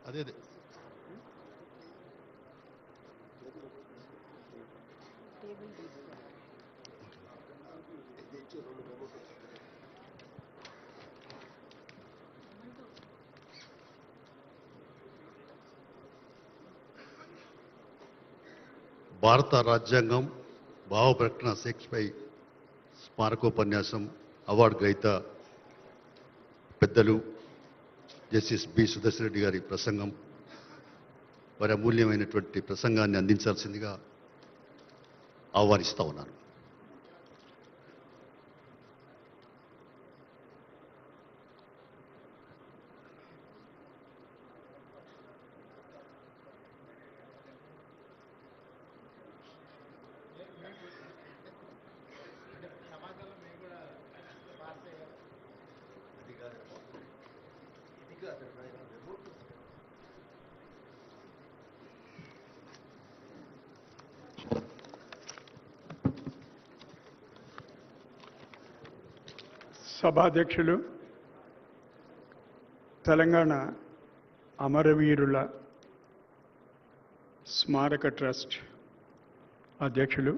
అదే అదే భారత రాజ్యాంగం భావ ప్రకటన శేక్స్పై స్మారకోపన్యాసం అవార్డు గ్రహీత పెద్దలు జస్టిస్ బి సుదర్శన్ రెడ్డి గారి ప్రసంగం వారి అమూల్యమైనటువంటి ప్రసంగాన్ని అందించాల్సిందిగా ఆహ్వానిస్తా ఉన్నాను. సభాధ్యక్షులు, తెలంగాణ అమరవీరుల స్మారక ట్రస్ట్ అధ్యక్షులు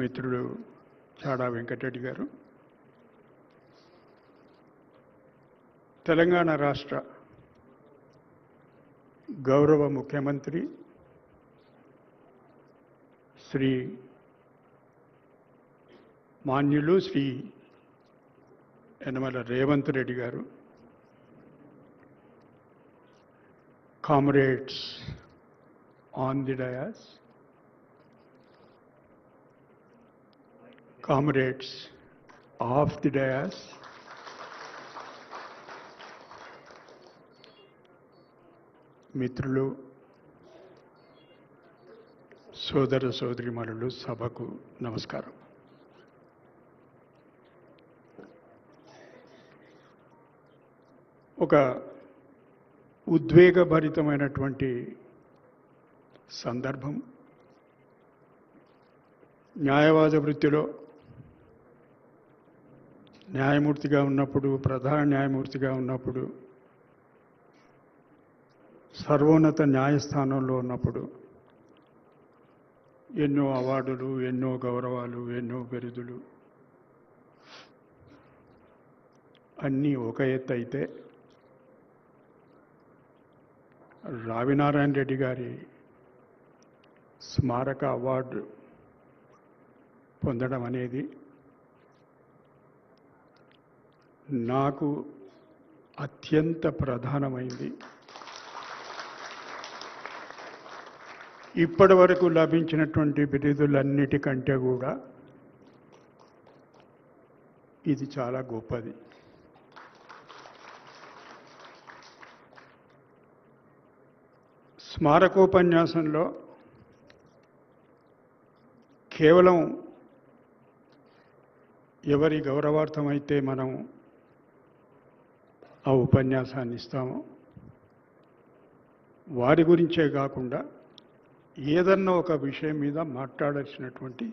మిత్రులు చాడా వెంకటరెడ్డి గారు, తెలంగాణ రాష్ట్ర గౌరవ ముఖ్యమంత్రి శ్రీ మాన్యులు శ్రీ యనమల రేవంత్ రెడ్డి గారు, comrades on the dais, comrades of the dais, మిత్రులు, సోదర సోదరీమణులు, సభకు నమస్కారం. ఒక ఉద్వేగభరితమైనటువంటి సందర్భం. న్యాయవాద వృత్తిలో న్యాయమూర్తిగా ఉన్నప్పుడు, ప్రధాన న్యాయమూర్తిగా ఉన్నప్పుడు, సర్వోన్నత న్యాయస్థానంలో ఉన్నప్పుడు ఎన్నో అవార్డులు, ఎన్నో గౌరవాలు, ఎన్నో బిరుదులు అన్నీ ఒక ఎత్తు అయితే, రావినారాయణ రెడ్డి గారి స్మారక అవార్డు పొందడం అనేది నాకు అత్యంత ప్రధానమైంది. ఇప్పటి వరకు లభించినటువంటి బిరుదులన్నిటికంటే కూడా ఇది చాలా గొప్పది. స్మారకోపన్యాసంలో కేవలం ఎవరి గౌరవార్థమైతే మనం ఆ ఉపన్యాసాన్ని ఇస్తామో వారి గురించే కాకుండా ఏదన్నా ఒక విషయం మీద మాట్లాడాల్సినటువంటి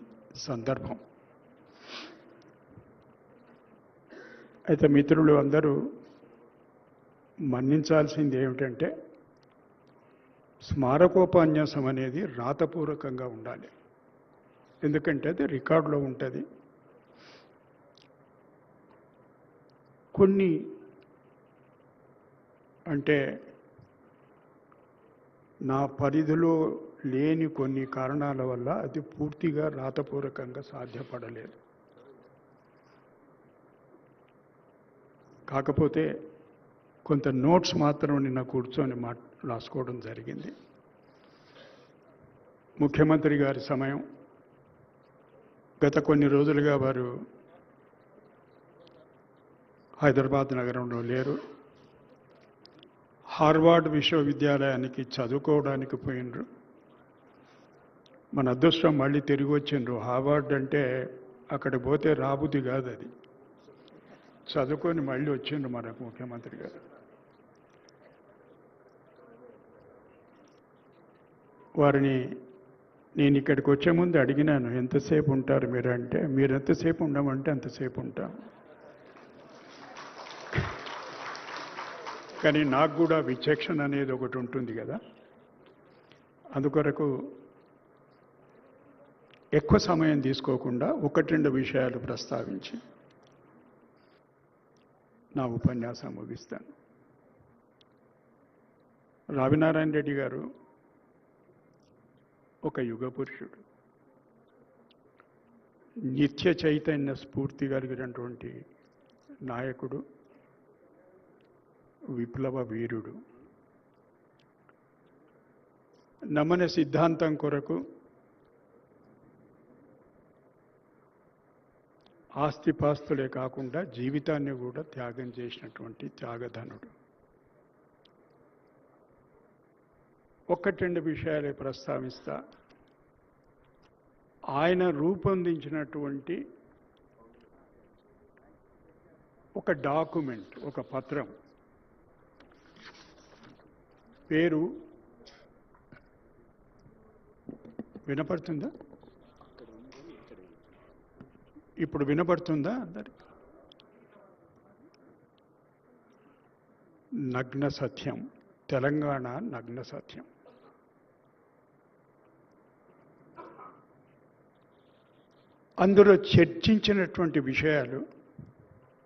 సందర్భం. అయితే మిత్రులు అందరూ మన్నించాల్సింది ఏమిటంటే, స్మారకోపన్యాసం అనేది రాతపూర్వకంగా ఉండాలి. ఎందుకంటే అది రికార్డులో ఉంటుంది. కొన్ని అంటే నా పరిధిలో లేని కొన్ని కారణాల వల్ల అది పూర్తిగా రాతపూర్వకంగా సాధ్యపడలేదు. కాకపోతే కొంత నోట్స్ మాత్రం నిన్న కూర్చొని రాసుకోవడం జరిగింది. ముఖ్యమంత్రి గారి సమయం, గత కొన్ని రోజులుగా వారు హైదరాబాద్ నగరంలో లేరు. హార్వర్డ్ విశ్వవిద్యాలయానికి చదువుకోవడానికి పోయినరు. మన అదృష్టం మళ్ళీ తిరిగి వచ్చిండ్రు. హార్వర్డ్ అంటే అక్కడికి పోతే రాబుద్ది కాదు, అది చదువుకొని మళ్ళీ వచ్చిండ్రు మనకు ముఖ్యమంత్రి గారు. వారిని నేను ఇక్కడికి వచ్చే ముందు అడిగినాను, ఎంతసేపు ఉంటారు మీరు అంటే, మీరు ఎంతసేపు ఉండమంటే అంతసేపు ఉంటాం. కానీ నాకు కూడా విచక్షణ అనేది ఒకటి ఉంటుంది కదా. అందుకొరకు ఎక్కువ సమయం తీసుకోకుండా ఒకటి రెండు విషయాలు ప్రస్తావించి నా ఉపన్యాసం ముగిస్తాను. రావినారాయణ రెడ్డి గారు ఒక యుగ పురుషుడు, నిత్య చైతన్య స్ఫూర్తి కలిగినటువంటి నాయకుడు, విప్లవ వీరుడు. నమ్మన సిద్ధాంతం కొరకు ఆస్తిపాస్తులే కాకుండా జీవితాన్ని కూడా త్యాగం చేసినటువంటి త్యాగధనుడు. ఒక్కటి రెండు విషయాలే ప్రస్తావిస్తా. ఆయన రూపొందించినటువంటి ఒక డాక్యుమెంట్, ఒక పత్రం పేరు వినపడుతుందా? ఇప్పుడు వినపడుతుందా అందరి? నగ్న సత్యం, తెలంగాణ నగ్న సత్యం. అందులో చర్చించినటువంటి విషయాలు